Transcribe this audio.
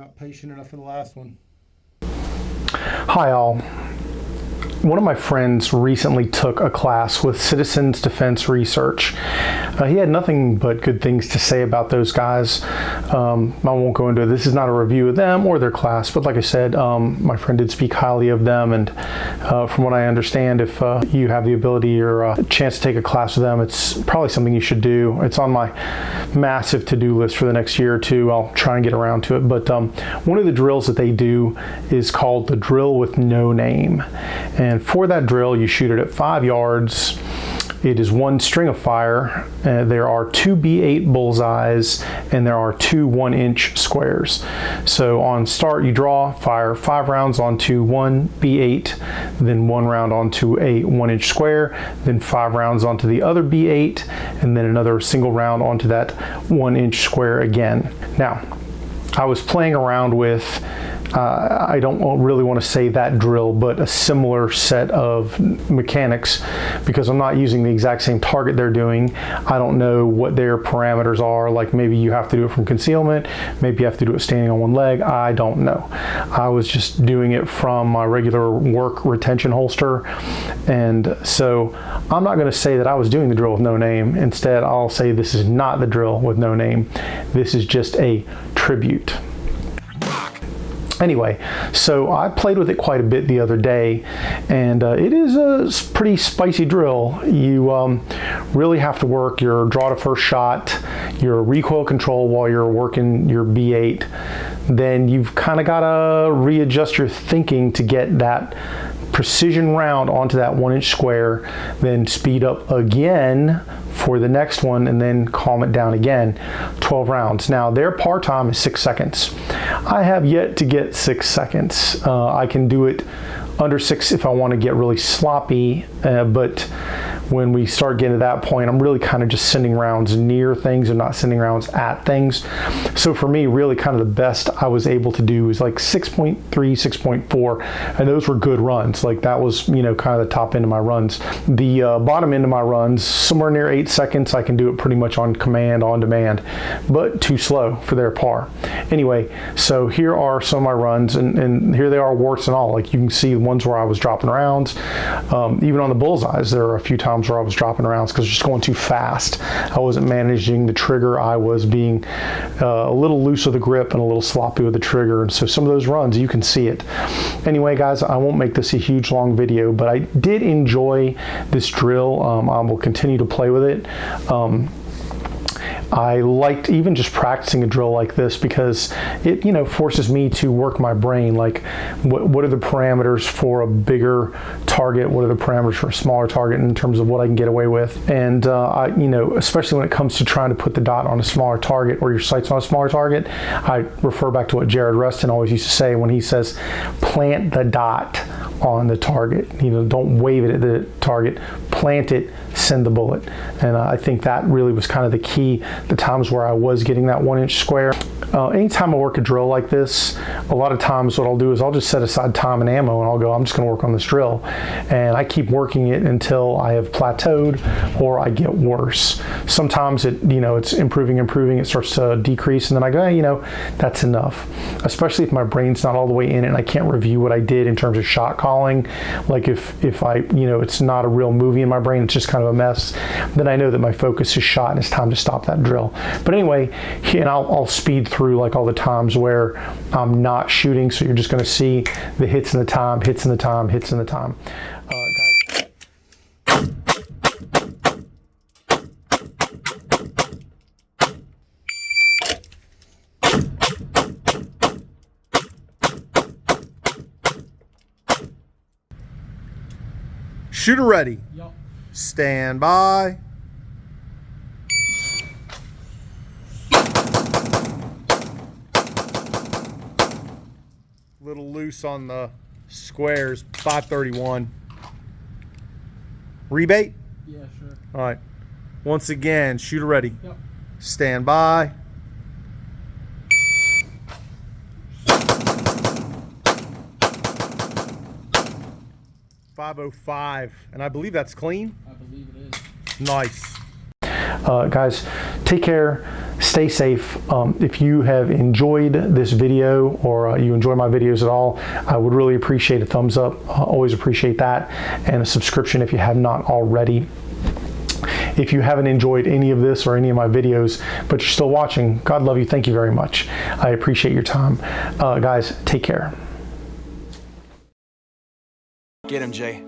Not patient enough for the last one. Hi all. One of my friends recently took a class with Citizens Defense Research. He had nothing but good things to say about those guys. I won't go into it. This is not a review of them or their class, but like I said, my friend did speak highly of them, and from what I understand, if you have the ability or a chance to take a class with them, it's probably something you should do. It's on my massive to-do list for the next year or two. I'll try and get around to it, but one of the drills that they do is called the drill with no name. And for that drill, you shoot it at 5 yards. It is one string of fire. There are 2 B8 bullseyes, and there are 2 1-inch squares. So on start, you draw, fire 5 rounds onto one B8, then 1 round onto a 1-inch square, then 5 rounds onto the other B8, and then another single round onto that 1-inch square again. Now, I was playing around with I don't really want to say that drill, but a similar set of mechanics, because I'm not using the exact same target they're doing. I don't know what their parameters are. Like maybe you have to do it from concealment, maybe you have to do it standing on one leg. I don't know. I was just doing it from my regular work retention holster, and so I'm not going to say that I was doing the drill with no name. Instead, I'll say this is not the drill with no name. This is just a tribute. Anyway, so I played with it quite a bit the other day, and it is a pretty spicy drill. You really have to work your draw to first shot, your recoil control while you're working your B8. Then you've kind of got to readjust your thinking to get that precision round onto that 1-inch square, then speed up again for the next one, and then calm it down again. 12 rounds. Now their par time is 6 seconds. I have yet to get 6 seconds. I can do it under 6 if I want to get really sloppy, but when we start getting to that point, I'm really kind of just sending rounds near things and not sending rounds at things. So for me, really kind of the best I was able to do is like 6.3, 6.4, and those were good runs. Like that was, you know, kind of the top end of my runs. The bottom end of my runs, somewhere near 8 seconds, I can do it pretty much on command, on demand, but too slow for their par. Anyway, so here are some of my runs, and here they are, warts and all. Like you can see the ones where I was dropping rounds. Even on the bullseyes, there are a few times where I was dropping rounds because just going too fast. I wasn't managing the trigger. I was being a little loose with the grip and a little sloppy with the trigger. And so some of those runs, you can see it. Anyway, guys, I won't make this a huge long video, but I did enjoy this drill. I will continue to play with it. I liked even just practicing a drill like this because it, you know, forces me to work my brain. Like, what are the parameters for a bigger target? What are the parameters for a smaller target in terms of what I can get away with? And you know, especially when it comes to trying to put the dot on a smaller target or your sights on a smaller target, I refer back to what Jared Rustin always used to say when he says, "Plant the dot on the target." You know, don't wave it at the target. Plant it. Send the bullet. And I think that really was kind of the key. The times where I was getting that 1-inch square. Anytime I work a drill like this, a lot of times what I'll do is I'll just set aside time and ammo, and I'll go, I'm just going to work on this drill, and I keep working it until I have plateaued or I get worse. Sometimes it, you know, it's improving, it starts to decrease, and then I go, hey, you know, that's enough. Especially if my brain's not all the way in it and I can't review what I did in terms of shot calling. Like if I, you know, it's not a real movie in my brain, it's just kind of a mess, then I know that my focus is shot and it's time to stop that drill. But anyway, and I'll speed through like all the times where I'm not shooting, so you're just going to see the hits in the time, hits in the time, hits in the time. Shooter ready. Yep. Stand by. Little loose on the squares. 531. Rebate? Yeah, sure. All right. Once again, shooter ready. Yep. Stand by. .505, and I believe that's clean. I believe it is. Nice. Guys, take care. Stay safe. If you have enjoyed this video or you enjoy my videos at all, I would really appreciate a thumbs up. Always appreciate that. And a subscription if you have not already. If you haven't enjoyed any of this or any of my videos, but you're still watching, God love you. Thank you very much. I appreciate your time. Guys, take care. Get him, Jay.